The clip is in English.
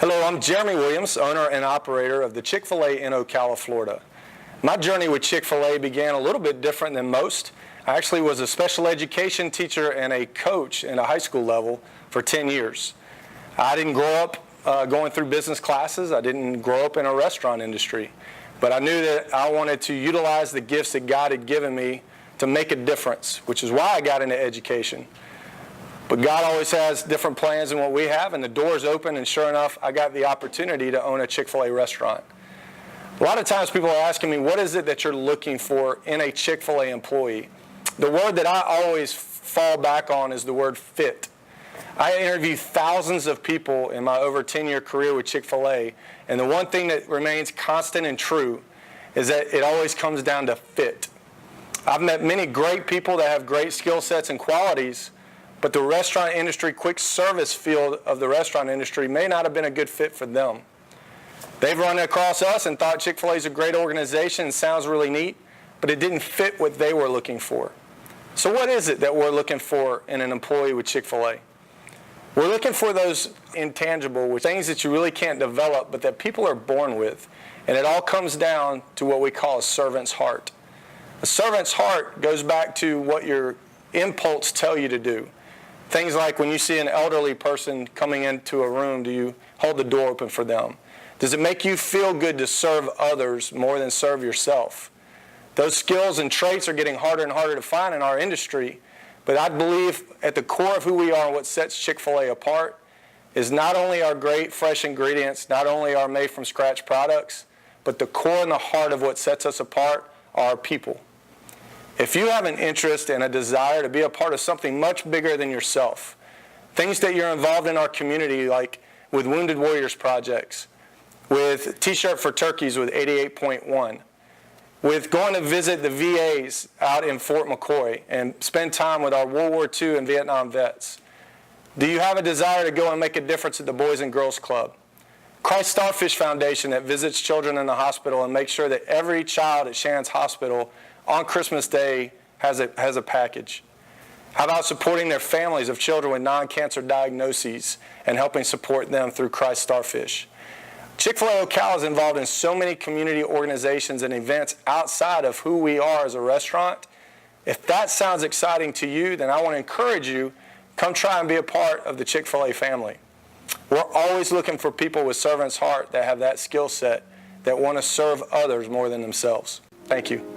Hello, I'm Jeremy Williams, owner and operator of the Chick-fil-A in Ocala, Florida. My journey with Chick-fil-A began a little bit different than most. I actually was a special education teacher and a coach in a high school level for 10 years. I didn't grow up going through business classes. I didn't grow up in a restaurant industry. But I knew that I wanted to utilize the gifts that God had given me to make a difference, which is why I got into education. But God always has different plans than what we have, and the door's open, and sure enough, I got the opportunity to own a Chick-fil-A restaurant. A lot of times people are asking me, what is it that you're looking for in a Chick-fil-A employee? The word that I always fall back on is the word fit. I interviewed thousands of people in my over 10-year career with Chick-fil-A, and the one thing that remains constant and true is that it always comes down to fit. I've met many great people that have great skill sets and qualities, but the restaurant industry, quick service field of the restaurant industry may not have been a good fit for them. They've run across us and thought Chick-fil-A is a great organization and sounds really neat, but it didn't fit what they were looking for. So what is it that we're looking for in an employee with Chick-fil-A? We're looking for those intangible things that you really can't develop, but that people are born with. And it all comes down to what we call a servant's heart. A servant's heart goes back to what your impulse tell you to do. Things like when you see an elderly person coming into a room, do you hold the door open for them? Does it make you feel good to serve others more than serve yourself? Those skills and traits are getting harder and harder to find in our industry, but I believe at the core of who we are and what sets Chick-fil-A apart is not only our great fresh ingredients, not only our made-from-scratch products, but the core and the heart of what sets us apart are our people. If you have an interest and a desire to be a part of something much bigger than yourself, things that you're involved in our community, like with Wounded Warriors projects, with T-Shirt for Turkeys with 88.1, with going to visit the VAs out in Fort McCoy and spend time with our World War II and Vietnam vets, do you have a desire to go and make a difference at the Boys and Girls Club? Christ Starfish Foundation that visits children in the hospital and makes sure that every child at Shands Hospital on Christmas Day has a package. How about supporting their families of children with non-cancer diagnoses and helping support them through Christ Starfish? Chick-fil-A Ocala is involved in so many community organizations and events outside of who we are as a restaurant. If that sounds exciting to you, then I want to encourage you, come try and be a part of the Chick-fil-A family. We're always looking for people with servant's heart that have that skill set, that want to serve others more than themselves. Thank you.